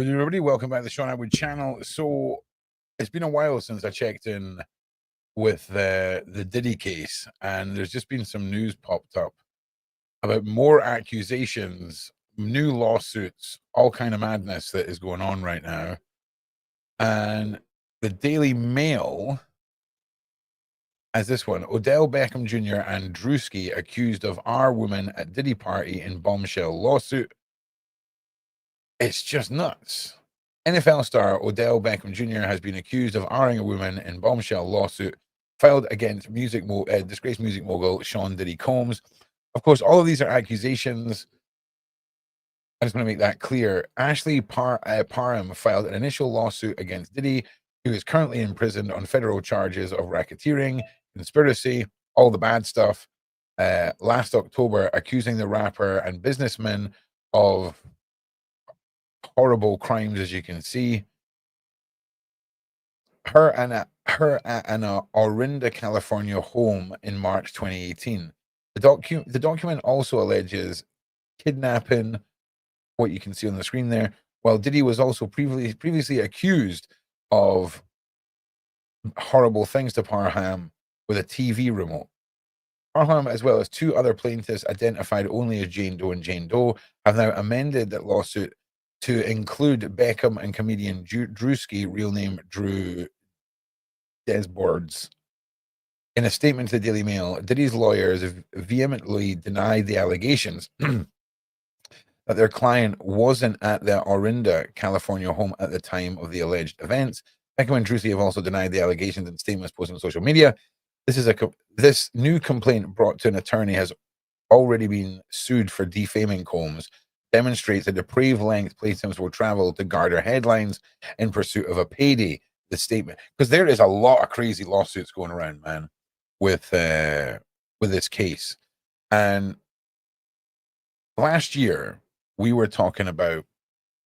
Everybody, welcome back to the Sean Atwood channel. So it's been a while since I checked in with the Diddy case, and there's just been some news popped up about more accusations, new lawsuits, all kind of madness that is going on right now. And the Daily Mail has this one: Odell, Beckham Jr. and Druski accused of R woman at Diddy party in bombshell lawsuit. It's just nuts. NFL star Odell Beckham Jr. has been accused of R-ing a woman in bombshell lawsuit filed against disgraced music mogul Sean Diddy Combs. Of course, all of these are accusations. I just want to make that clear. Ashley Parham filed an initial lawsuit against Diddy, who is currently imprisoned on federal charges of racketeering, conspiracy, all the bad stuff, last October, accusing the rapper and businessman of horrible crimes, as you can see. Her at an Orinda, California home in March 2018. The document also alleges kidnapping, what you can see on the screen there, while Diddy was also previously accused of horrible things to Parham with a TV remote. Parham, as well as two other plaintiffs identified only as Jane Doe and Jane Doe, have now amended that lawsuit to include Beckham and comedian Druski, real name Drew Desbords. In a statement to the Daily Mail, Diddy's lawyers vehemently denied the allegations that their client wasn't at their Orinda, California home at the time of the alleged events. Beckham and Druski have also denied the allegations in statements posted on social media. This new complaint brought to an attorney has already been sued for defaming Combs, demonstrates a depraved length plaintiffs will travel to garner headlines in pursuit of a payday. The statement, because there is a lot of crazy lawsuits going around, man, with this case. And last year we were talking about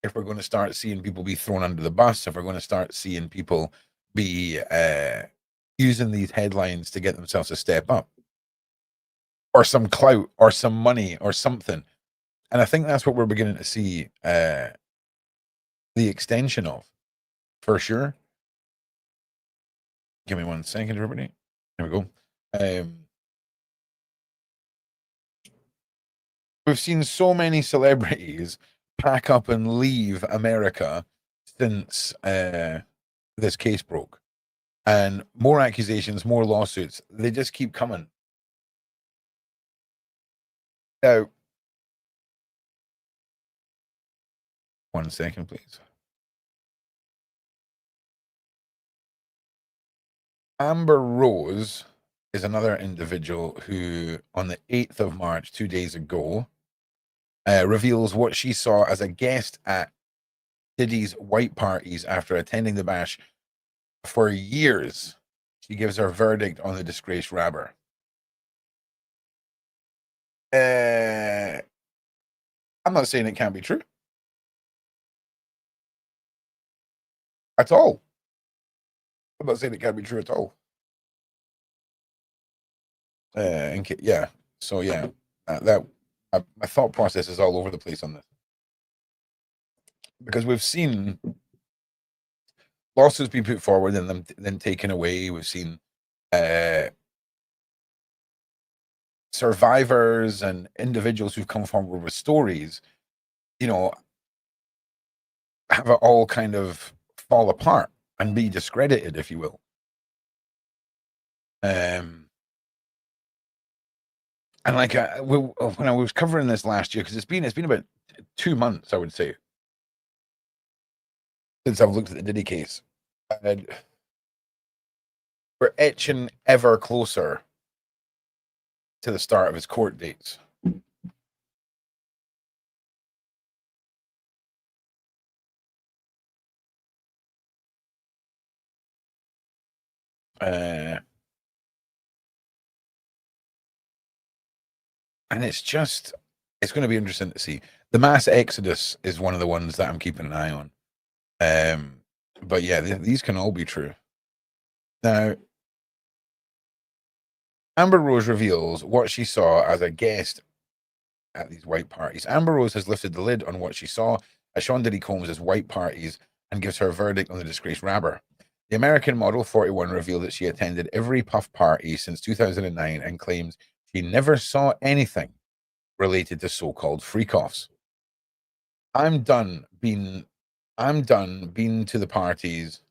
if we're going to start seeing people be thrown under the bus, if we're going to start seeing people be using these headlines to get themselves a step up, or some clout, or some money, or something. And I think that's what we're beginning to see the extension of, for sure. Give me 1 second, everybody. There we go. We've seen so many celebrities pack up and leave America since this case broke. And more accusations, more lawsuits. They just keep coming. Now, 1 second, please. Amber Rose is another individual who, on the 8th of March, 2 days ago, reveals what she saw as a guest at Diddy's white parties after attending the bash for years. She gives her verdict on the disgraced rapper. I'm not saying it can't be true at all. I'm not saying it can't be true at all. Yeah. So yeah, my thought process is all over the place on this, because we've seen lawsuits being put forward and them then taken away. We've seen survivors and individuals who've come forward with stories, have it all kind of fall apart and be discredited, if you will. And like when I was covering this last year, because it's been about 2 months, I would say, since I've looked at the Diddy case, and we're etching ever closer to the start of his court dates. And it's going to be interesting to see. The mass exodus is one of the ones that I'm keeping an eye on. But yeah, these can all be true. Now, Amber Rose reveals what she saw as a guest at these white parties. Amber Rose has lifted the lid on what she saw Sean Diddy Combs' white parties and gives her a verdict on the disgraced rapper. The American model, 41, revealed that she attended every Puff party since 2009 and claims she never saw anything related to so-called freak-offs. I'm done being to the parties,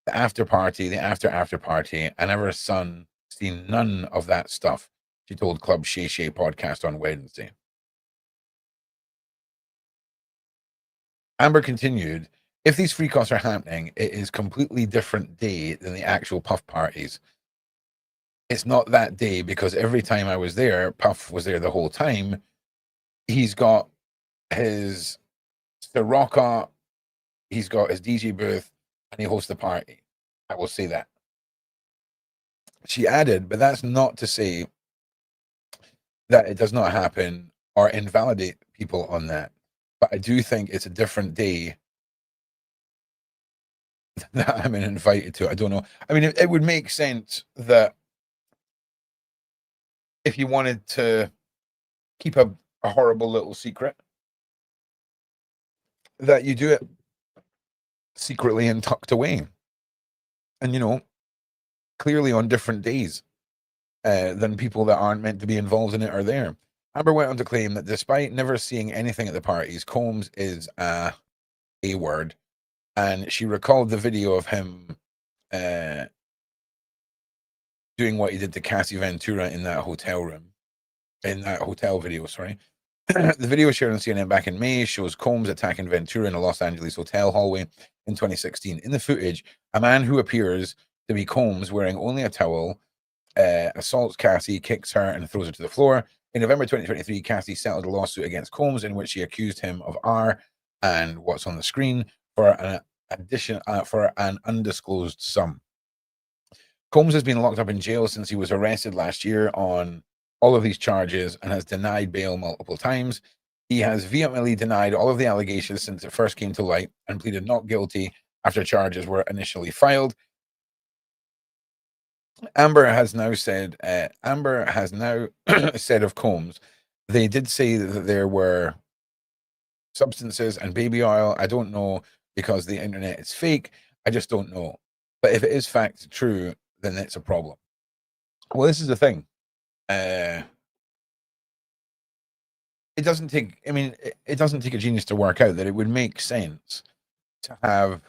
the after party, the after party. I never seen none of that stuff, she told Club Shay Shay podcast on Wednesday. Amber continued, if these freak-offs are happening, it is completely different day than the actual Puff parties. It's not that day because every time I was there, Puff was there the whole time. He's got his Sirocco, he's got his DJ booth, and he hosts the party. I will say that. She added, but that's not to say that it does not happen or invalidate people on that. But I do think it's a different day that I'm invited to. I don't know. I mean, it would make sense that if you wanted to keep a horrible little secret, that you do it secretly and tucked away. And, you know, clearly on different days than people that aren't meant to be involved in it are there. Amber went on to claim that despite never seeing anything at the parties, Combs is a word. And she recalled the video of him doing what he did to Cassie Ventura in that hotel video, sorry. The video shared on CNN back in May shows Combs attacking Ventura in a Los Angeles hotel hallway in 2016. In the footage, a man who appears to be Combs wearing only a towel assaults Cassie, kicks her, and throws her to the floor. In November 2023, Cassie settled a lawsuit against Combs in which she accused him of R and what's on the screen for an undisclosed sum. Combs has been locked up in jail since he was arrested last year on all of these charges and has denied bail multiple times. He has vehemently denied all of the allegations since it first came to light and pleaded not guilty after charges were initially filed. Amber has now said of Combs, they did say that there were substances and baby oil. I don't know because the internet is fake. I just don't know. But if it is fact true, then it's a problem. Well, this is the thing. It doesn't take a genius to work out that it would make sense to have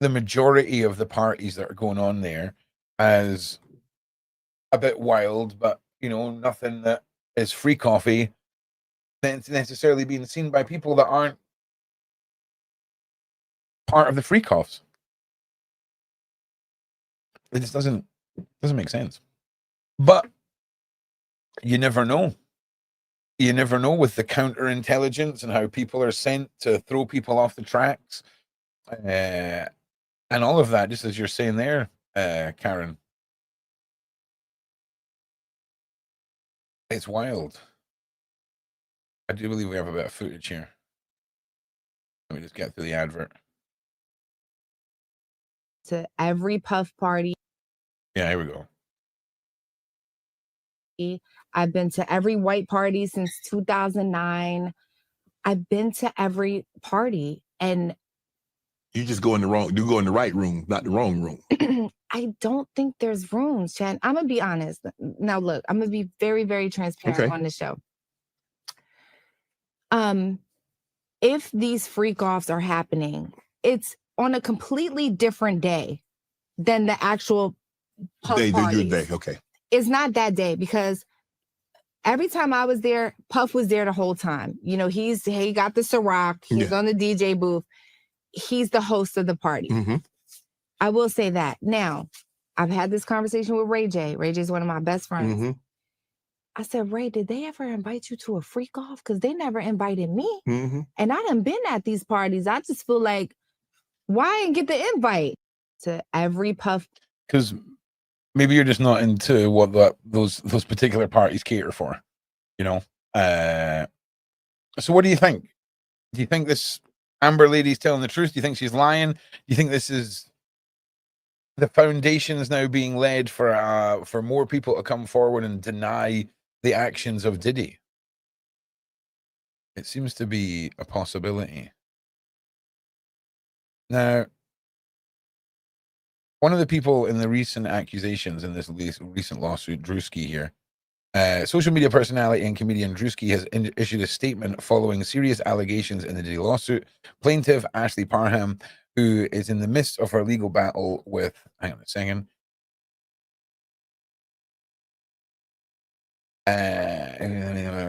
the majority of the parties that are going on there as a bit wild, but, you know, nothing that is free coffee that's necessarily being seen by people that aren't part of the freak offs. It just doesn't make sense. But you never know. You never know with the counterintelligence and how people are sent to throw people off the tracks, and all of that. Just as you're saying there, Karen, it's wild. I do believe we have a bit of footage here. Let me just get through the advert. To every Puff party. Yeah, here we go. I've been to every white party since 2009. I've been to every party, and you just go in the right room, not the wrong room. I don't think there's rooms, Chan. I'm gonna be honest. Now, look, I'm gonna be very, very transparent on the show. If these freak offs are happening, it's on a completely different day than the actual Puff parties. Your day, okay. It's not that day because every time I was there, Puff was there the whole time. You know, he got the Ciroc, he's on the DJ booth, he's the host of the party. Mm-hmm. I will say that. Now, I've had this conversation with Ray J. Ray J is one of my best friends. Mm-hmm. I said, Ray, did they ever invite you to a freak off? Because they never invited me. Mm-hmm. And I done been at these parties. I just feel like, why didn't get the invite to every Puff? Because maybe you're just not into what those particular parties cater for, you know? So what do you think? Do you think this Amber lady's telling the truth? Do you think she's lying? Do you think this is the foundation is now being led for more people to come forward and deny the actions of Diddy? It seems to be a possibility. Now, one of the people in the recent accusations in this recent lawsuit, Druski here, social media personality and comedian Druski has issued a statement following serious allegations in the Diddy lawsuit. Plaintiff Ashley Parham, who is in the midst of her legal battle with, hang on a second,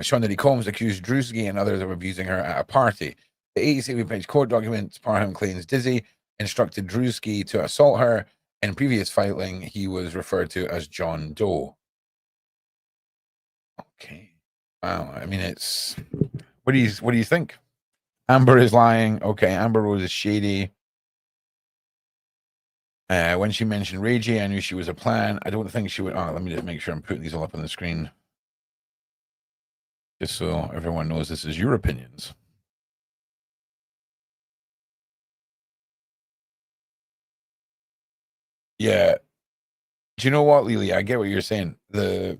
Sean Diddy Combs accused Druski and others of abusing her at a party. The 87-page court documents, Parham claims Dizzy instructed Druski to assault her. In previous filing, he was referred to as John Doe. Okay. Wow. I mean, it's what do you think? Amber is lying. Okay, Amber Rose is shady. When she mentioned Ray J, I knew she was a plan. I don't think she would. Oh, let me just make sure I'm putting these all up on the screen, just so everyone knows this is your opinions. Yeah. Do you know what, Lily? I get what you're saying. That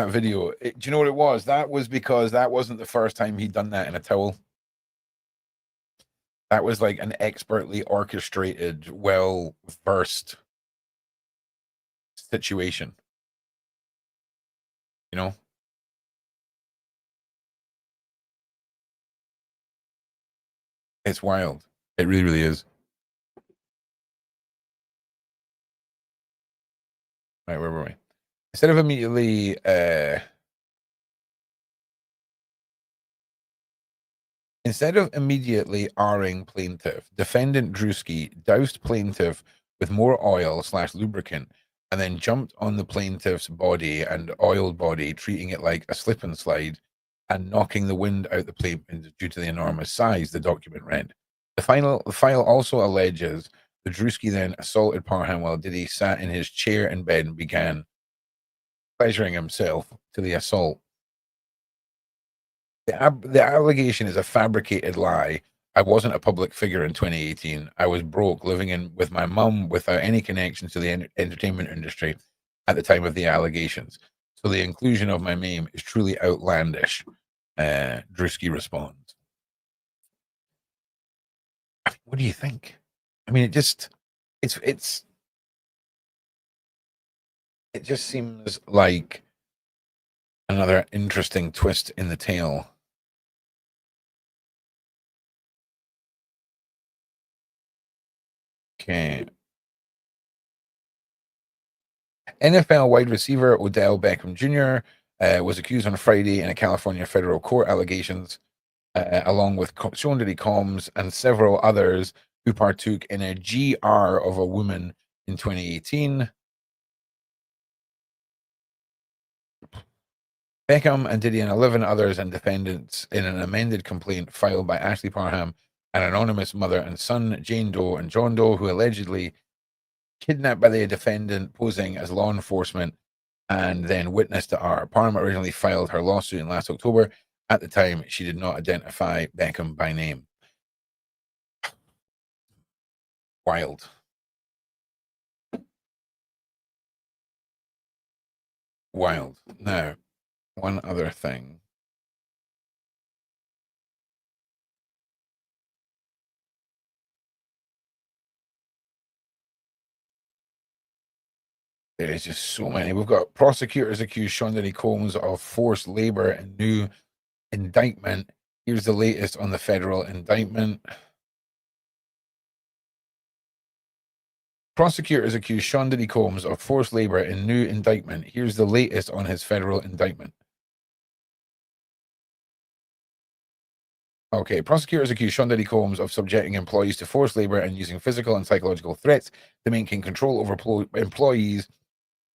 video. Do you know what it was? That was because that wasn't the first time he'd done that in a towel. That was like an expertly orchestrated, well-versed situation. You know? It's wild. It really, really is. Right, where were we? Instead of immediately R-ing plaintiff, defendant Druski doused plaintiff with more oil / lubricant and then jumped on the plaintiff's body and oiled body, treating it like a slip and slide and knocking the wind out the plate due to the enormous size, the document read. The file also alleges that Druski then assaulted Parham while Diddy sat in his chair in bed and began pleasuring himself to the assault. The allegation is a fabricated lie. I wasn't a public figure in 2018. I was broke, living with my mum without any connection to the entertainment industry at the time of the allegations. So the inclusion of my name is truly outlandish. Druski responds. What do you think? I mean, it just seems like another interesting twist in the tale. Okay. NFL wide receiver Odell Beckham Jr. Was accused on Friday in a California federal court allegations, along with Sean Diddy Combs and several others who partook in a GR of a woman in 2018. Beckham and Diddy and 11 others and defendants in an amended complaint filed by Ashley Parham, an anonymous mother and son, Jane Doe and John Doe, who allegedly kidnapped by the defendant posing as law enforcement and then witnessed to R. Parham originally filed her lawsuit in last October. At the time, she did not identify Beckham by name. Wild. Wild. Now, one other thing. There is just so many. We've got prosecutors accuse Sean Diddy Combs of forced labor and new indictment. Here's the latest on the federal indictment. Prosecutors accuse Sean Diddy Combs of forced labor in new indictment. Here's the latest on his federal indictment. Okay, prosecutors accuse Sean Diddy Combs of subjecting employees to forced labor and using physical and psychological threats to maintain control over employees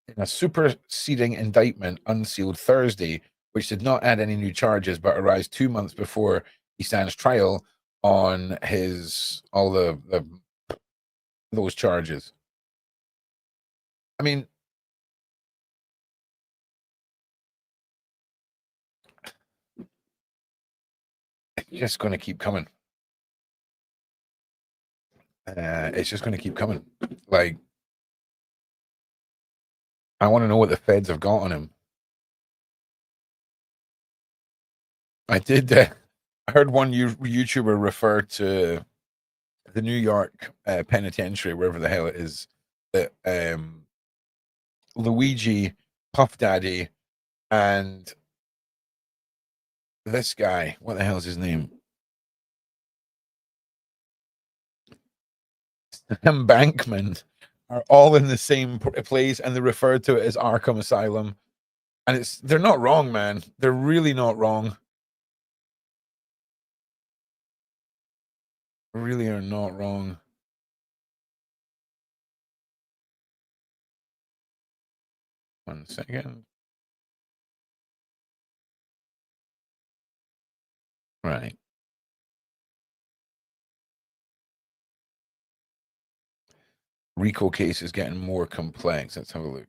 in a superseding indictment unsealed Thursday, which did not add any new charges but arise 2 months before he stands trial on those charges. I mean, it's just going to keep coming. It's just going to keep coming. Like, I want to know what the feds have got on him. I did. I heard one YouTuber refer to the New York penitentiary, wherever the hell it is, that Luigi, Puff Daddy, and this guy, what the hell is his name? Sam Bankman are all in the same place, and they refer to it as Arkham Asylum. And they're not wrong, man. They're really not wrong. Really are not wrong. One second. Right. RICO case is getting more complex. Let's have a look.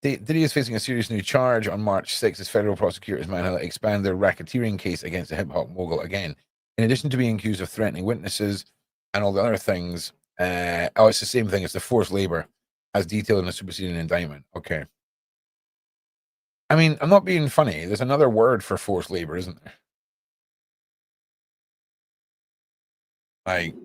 Diddy is facing a serious new charge on March 6th as federal prosecutors managed to expand their racketeering case against the hip-hop mogul again. In addition to being accused of threatening witnesses and all the other things, it's the same thing as the forced labor as detailed in the superseding indictment. Okay. I mean, I'm not being funny. There's another word for forced labor, isn't there? Like,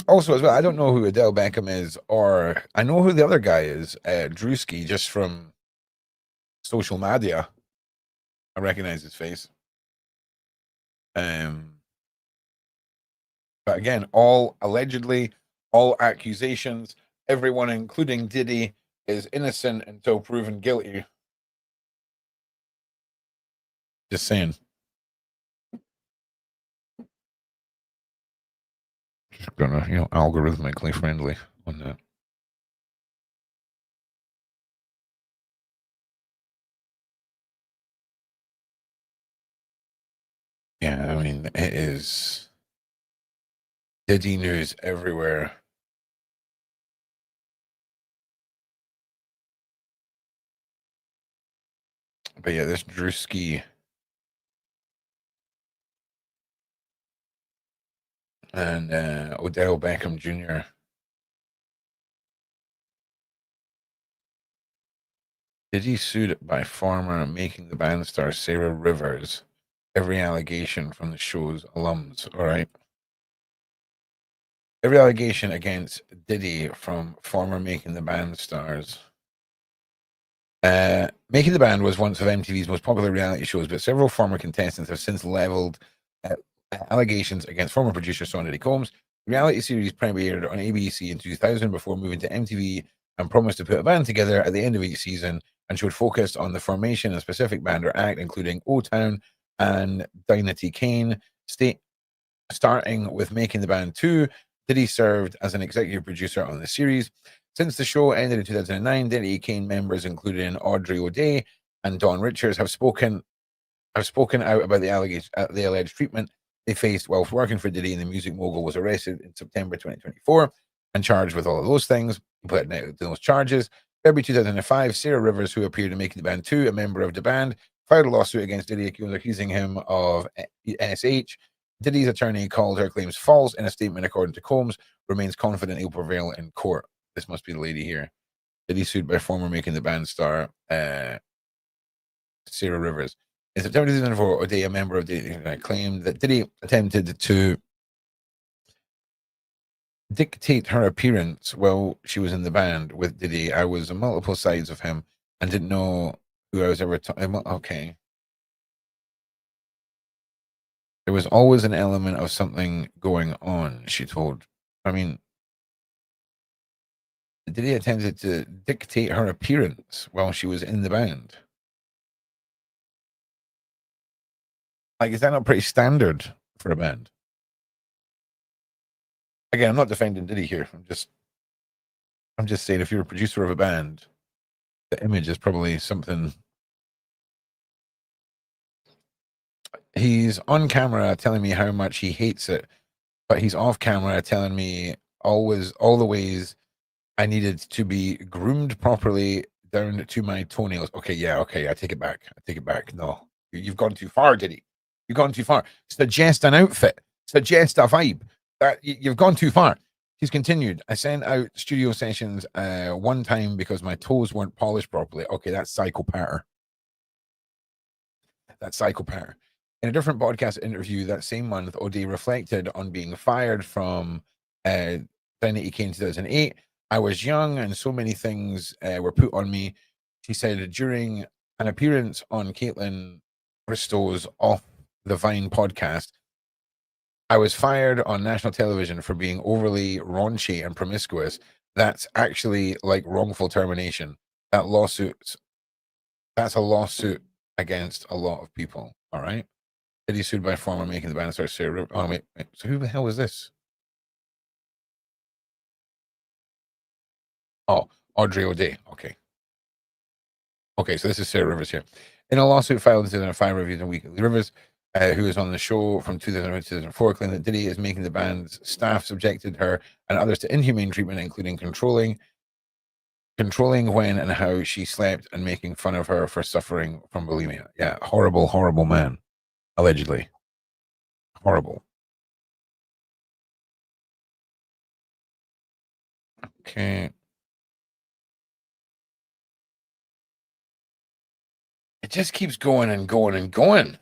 also as well, I don't know who Odell Beckham is, or I know who the other guy is, Druski, just from social media. I recognize his face. But again, all allegedly, all accusations, everyone, including Diddy, is innocent until proven guilty. Just saying. Just gonna, algorithmically friendly on that. Yeah, I mean, it is Diddy news everywhere. But yeah, this Druski and Odell Beckham Jr. Diddy sued by former Making the Band star Sarah Rivers. Every allegation from the show's alums. All right. Every allegation against Diddy from former Making the Band stars. Making the Band was once of MTV's most popular reality shows, but several former contestants have since leveled allegations against former producer Sean Diddy Combs. The reality series premiered on ABC in 2000 before moving to MTV and promised to put a band together at the end of each season and showed focus on the formation of a specific band or act, including O-Town and Dynasty Kane. Starting with Making the Band 2, Diddy served as an executive producer on the series. Since the show ended in 2009, Diddy Kane members, including Audrey O'Day and Dawn Richards, have spoken out about the alleged treatment they faced whilst working for Diddy, and the music mogul was arrested in September 2024 and charged with all of those things. He pled to those charges. February 2005, Sarah Rivers, who appeared in Making the Band 2, a member of the band, filed a lawsuit against Diddy, accusing him of NSH. Diddy's attorney called her claims false. In a statement, according to Combs, remains confident he'll prevail in court. This must be the lady here. Diddy sued by former Making the Band star Sarah Rivers. In September 2004, O'Day, a member of Diddy, claimed that Diddy attempted to dictate her appearance while she was in the band with Diddy. I was on multiple sides of him and didn't know who I was ever talking. Okay. There was always an element of something going on, she told. I mean, Diddy attempted to dictate her appearance while she was in the band. Like, is that not pretty standard for a band? Again, I'm not defending Diddy here. I'm just saying, if you're a producer of a band, the image is probably something. He's on camera telling me how much he hates it, but he's off camera telling me all the ways I needed to be groomed properly down to my toenails. Okay, I take it back. No, you've gone too far, Diddy. You've gone too far. Suggest an outfit. Suggest a vibe. That you've gone too far. He's continued. I sent out studio sessions one time because my toes weren't polished properly. Okay, that's psychopath. That's psychopath. In a different podcast interview that same month, O'Day reflected on being fired from Trinity K in 2008. I was young and so many things were put on me. She said during an appearance on Caitlin Bristow's Off the Vine podcast, I was fired on national television for being overly raunchy and promiscuous. That's actually like wrongful termination. That's a lawsuit against a lot of people. All right. Diddy sued by former making the band start Sarah. Oh, wait. So who the hell is this? Oh, Audrey O'Day. Okay. Okay, so this is Sarah Rivers here. In a lawsuit filed in 2005, reviewed in Weekly Rivers, who was on the show from 2001 to 2004, claimed that Diddy is making the band's staff subjected her and others to inhumane treatment, including controlling when and how she slept and making fun of her for suffering from bulimia. Yeah, horrible, horrible man. Allegedly. Horrible. Okay. It just keeps going and going and going.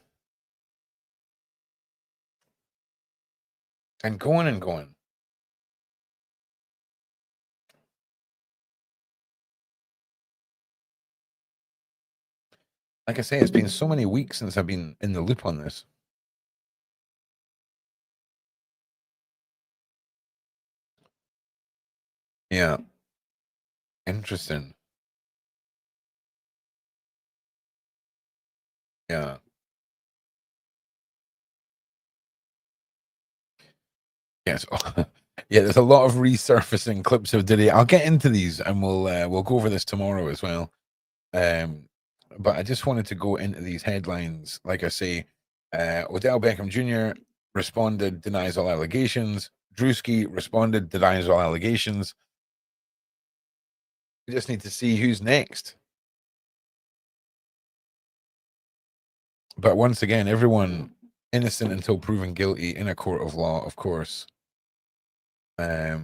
And going and going. Like I say, it's been so many weeks since I've been in the loop on this. Yeah. Interesting. Yeah. Yes. Yeah, there's a lot of resurfacing clips of Diddy. I'll get into these and we'll go over this tomorrow as well. But I just wanted to go into these headlines. Like I say, Odell Beckham Jr. responded, denies all allegations. Druski responded, denies all allegations. We just need to see who's next. But once again, everyone innocent until proven guilty in a court of law, of course. But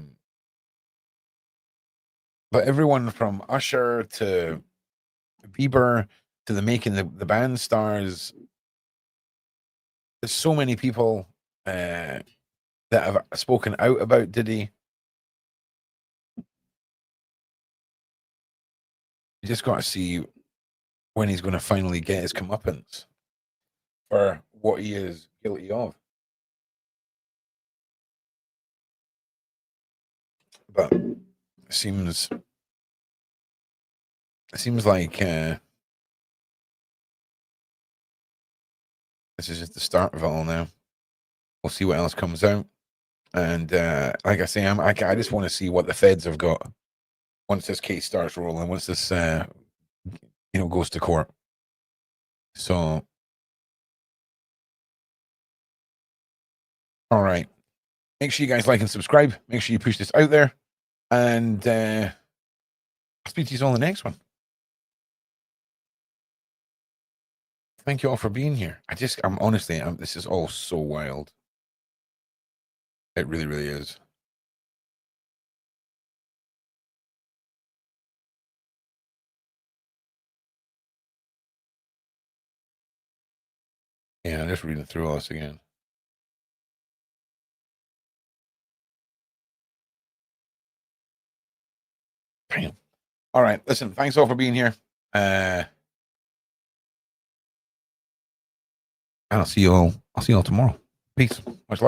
everyone from Usher to Bieber to the making the band stars, there's so many people that have spoken out about Diddy. You just got to see when he's going to finally get his comeuppance for what he is guilty of. But it seems like this is just the start of it all now. We'll see what else comes out. And like I say, I just want to see what the feds have got once this case starts rolling, once this goes to court. So all right. Make sure you guys like and subscribe. Make sure you push this out there. And I'll speak to you all in the next one. Thank you all for being here. I'm honestly, this is all so wild. It really, really is. Yeah, I'm just reading through all this again. Bam. All right. Listen, thanks all for being here. I'll see you all tomorrow. Peace. Much love.